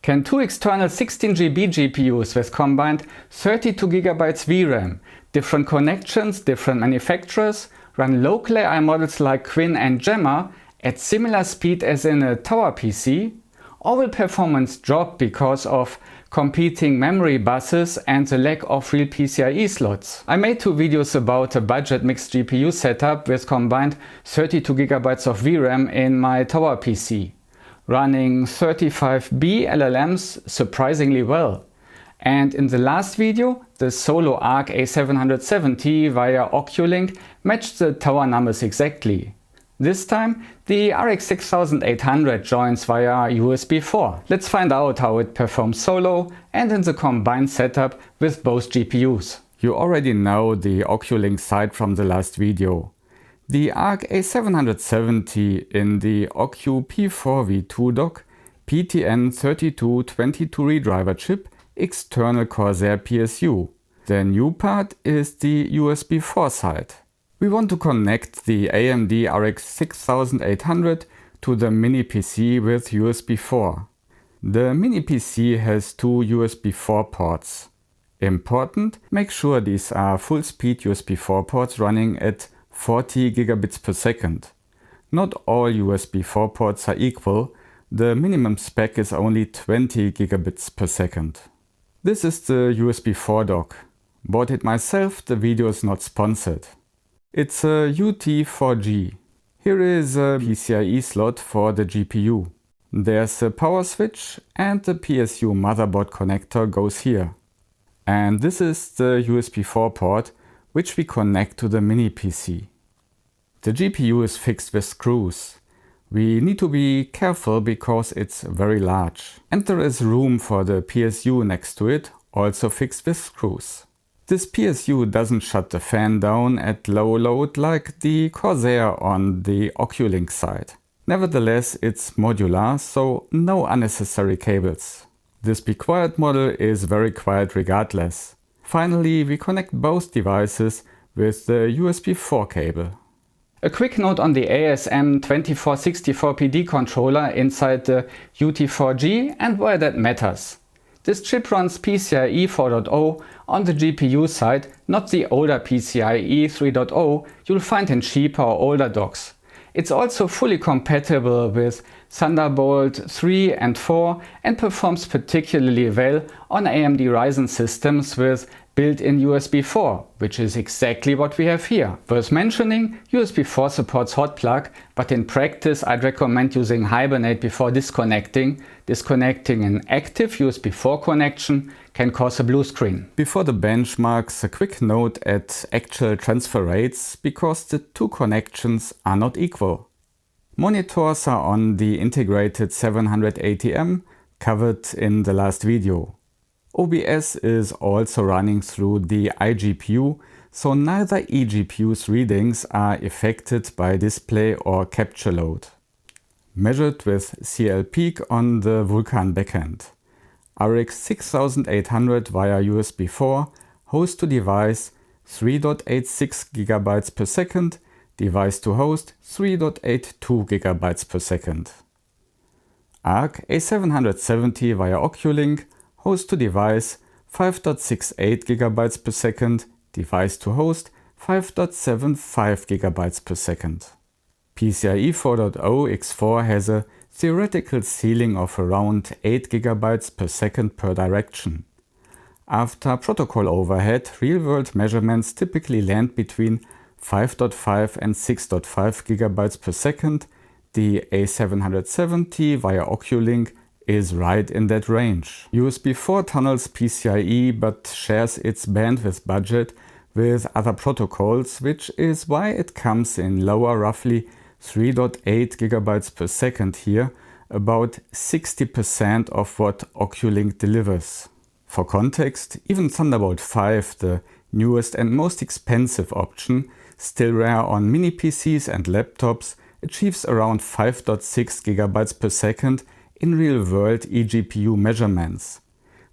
Can two external 16GB GPUs with combined 32GB VRAM, different connections, different manufacturers, run local AI models like Qwen and Gemma at similar speed as in a tower PC? Or will performance drop because of competing memory buses and the lack of real PCIe slots? I made two videos about a budget mixed GPU setup with combined 32GB of VRAM in my tower PC, running 35B LLMs surprisingly well. And in the last video, the solo Arc A770 via OCuLink matched the tower numbers exactly. This time, the RX 6800 joins via USB4. Let's find out how it performs solo and in the combined setup with both GPUs. You already know the OCuLink side from the last video. The Arc A770 in the OCu P4v2 dock, PTN3222 redriver chip, external Corsair PSU. The new part is the USB4 side. We want to connect the AMD RX 6800 to the mini PC with USB4. The mini PC has two USB4 ports. Important, make sure these are full speed USB4 ports running at 40 gigabits per second. Not all USB4 ports are equal, the minimum spec is only 20 gigabits per second. This is the USB4 dock. Bought it myself, the video is not sponsored. It's a UT4G. Here is a PCIe slot for the GPU. There's a power switch and the PSU motherboard connector goes here. And this is the USB4 port which we connect to the mini PC. The GPU is fixed with screws. We need to be careful because it's very large. And there is room for the PSU next to it, also fixed with screws. This PSU doesn't shut the fan down at low load like the Corsair on the OCuLink side. Nevertheless, it's modular, so no unnecessary cables. This Be Quiet model is very quiet regardless. Finally, we connect both devices with the USB4 cable. A quick note on the ASM2464PD controller inside the UT4G and why that matters. This chip runs PCIe 4.0 on the GPU side, not the older PCIe 3.0 you'll find in cheaper or older docks. It's also fully compatible with Thunderbolt 3 and 4 and performs particularly well on AMD Ryzen systems with built-in USB 4, which is exactly what we have here. Worth mentioning, USB 4 supports hot plug, but in practice I'd recommend using Hibernate before disconnecting. Disconnecting an active USB 4 connection can cause a blue screen. Before the benchmarks, a quick note at actual transfer rates, because the two connections are not equal. Monitors are on the integrated 780M, covered in the last video. OBS is also running through the iGPU, so neither eGPU's readings are affected by display or capture load. Measured with clpeak on the Vulkan backend. RX 6800 via USB 4, host to device 3.86 GB per second, device to host 3.82 GB per second. Arc A770 via OCuLink, host to device 5.68 GB per second, device to host 5.75 GB per second. PCIe 4.0 X4 has a theoretical ceiling of around 8 GB per second per direction. After protocol overhead, real-world measurements typically land between 5.5 and 6.5 GB per second. The A770 via OCuLink is right in that range. USB 4 tunnels PCIe but shares its bandwidth budget with other protocols, which is why it comes in lower, roughly 3.8 GB per second here, about 60% of what OCuLink delivers. For context, even Thunderbolt 5, the newest and most expensive option, still rare on mini PCs and laptops, achieves around 5.6 GB per second in real-world eGPU measurements.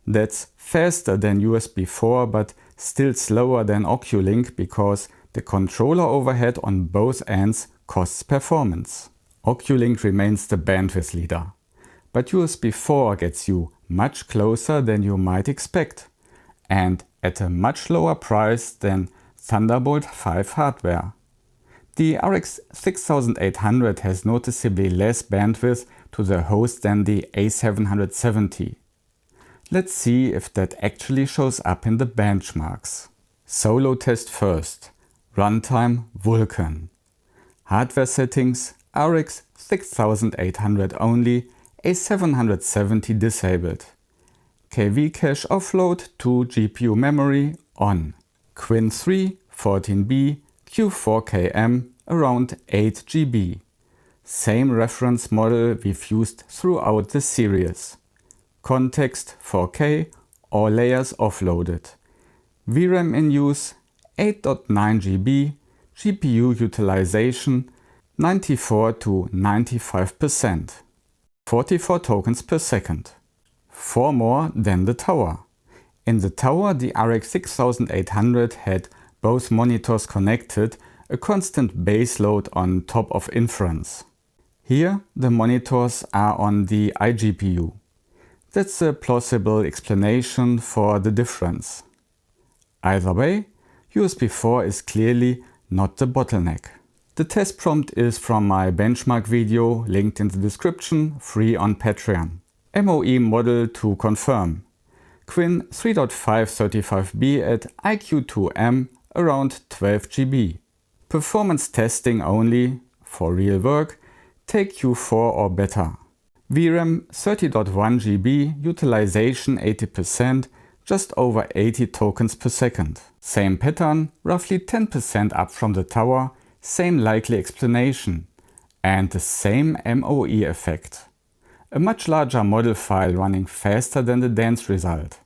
That's faster than USB 4 but still slower than OCuLink because the controller overhead on both ends costs performance. OCuLink remains the bandwidth leader. But USB 4 gets you much closer than you might expect, and at a much lower price than Thunderbolt 5 hardware. The RX 6800 has noticeably less bandwidth to the host than the A770. Let's see if that actually shows up in the benchmarks. Solo test first. Runtime Vulkan. Hardware settings RX 6800 only, A770 disabled. KV cache offload to GPU memory on. Qwen 3 14B Q4KM around 8 GB. Same reference model we've used throughout the series. Context 4K, all layers offloaded. VRAM in use 8.9 GB, GPU utilization 94 to 95%. 44 tokens per second. 4 more than the tower. In the tower, the RX 6800 had both monitors connected, a constant base load on top of inference. Here, the monitors are on the eGPU. That's a plausible explanation for the difference. Either way, USB4 is clearly not the bottleneck. The test prompt is from my benchmark video, linked in the description, free on Patreon. MoE model to confirm. Qwen 3.535B at IQ2M around 12 GB. Performance testing only, for real work, take Q4 or better. VRAM 30.1 GB, utilization 80%, just over 80 tokens per second. Same pattern, roughly 10% up from the tower, same likely explanation. And the same MoE effect. A much larger model file running faster than the dense result.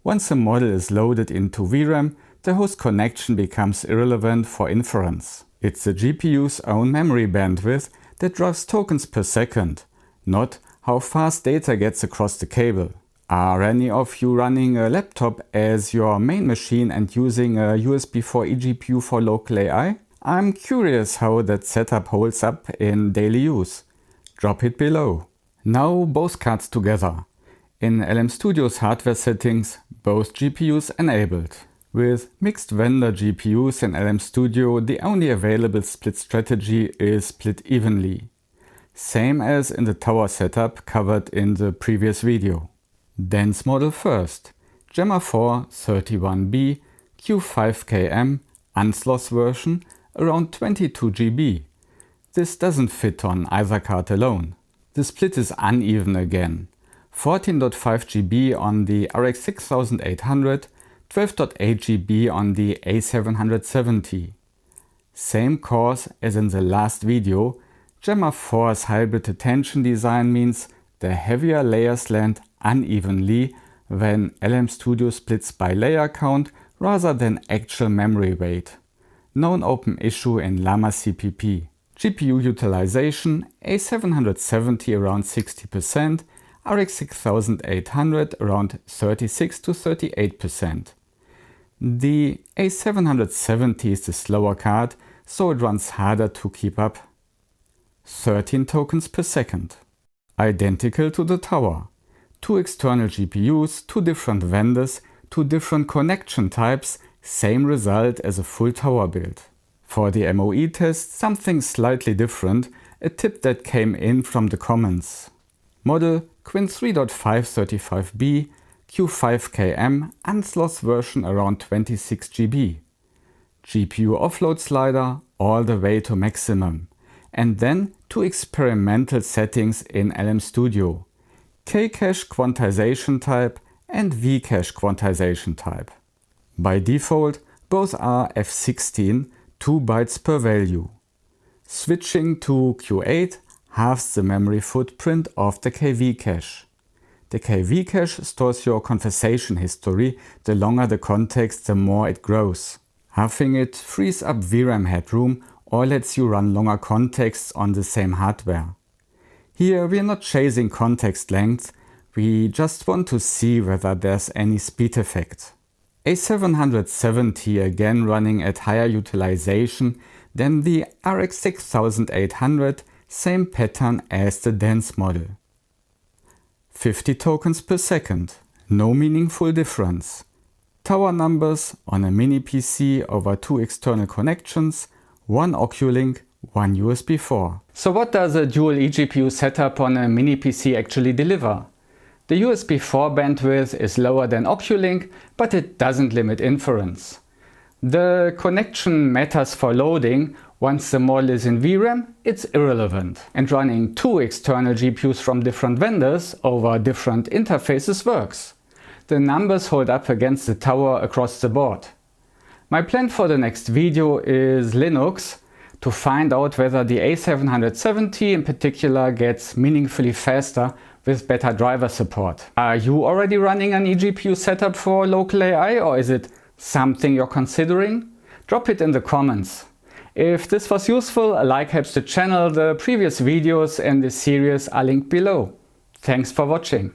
Once a model is loaded into VRAM, the host connection becomes irrelevant for inference. It's the GPU's own memory bandwidth that drives tokens per second, not how fast data gets across the cable. Are any of you running a laptop as your main machine and using a USB4 eGPU for local AI? I'm curious how that setup holds up in daily use. Drop it below. Now both cards together. In LM Studio's hardware settings, both GPUs enabled. With mixed vendor GPUs in LM Studio, the only available split strategy is split evenly. Same as in the tower setup covered in the previous video. Dense model first. Gemma 4 31B Q5KM unsloth version around 22 GB. This doesn't fit on either card alone. The split is uneven again. 14.5 GB on the RX 6800, 12.8 GB on the A770. Same cause as in the last video, Gemma 4's hybrid attention design means the heavier layers land unevenly when LM Studio splits by layer count rather than actual memory weight. Known open issue in Llama CPP. GPU utilization A770 around 60%, RX 6800 around 36 to 38%. The A770 is the slower card, so it runs harder to keep up. 13 tokens per second. Identical to the tower. 2 external GPUs, 2 different vendors, 2 different connection types, same result as a full tower build. For the MoE test, something slightly different, a tip that came in from the comments. Model Qwen 3.535B Q5KM unsloth version around 26 GB. GPU offload slider all the way to maximum. And then 2 experimental settings in LM Studio. K-cache quantization type and V-cache quantization type. By default, both are F16, 2 bytes per value. Switching to Q8 halves the memory footprint of the KV cache. The KV cache stores your conversation history. The longer the context, the more it grows. Halving it frees up VRAM headroom or lets you run longer contexts on the same hardware. Here we are not chasing context length, we just want to see whether there's any speed effect. A770 again running at higher utilization than the RX 6800, same pattern as the dense model. 50 tokens per second. No meaningful difference. Tower numbers on a mini PC over 2 external connections, 1 OCuLink, 1 USB4. So what does a dual eGPU setup on a mini PC actually deliver? The USB4 bandwidth is lower than OCuLink, but it doesn't limit inference. The connection matters for loading. Once the model is in VRAM, it's irrelevant. And running 2 external GPUs from different vendors over different interfaces works. The numbers hold up against the tower across the board. My plan for the next video is Linux, to find out whether the A770 in particular gets meaningfully faster with better driver support. Are you already running an eGPU setup for local AI, or is it something you're considering? Drop it in the comments. If this was useful, a like helps the channel. The previous videos in this series are linked below. Thanks for watching.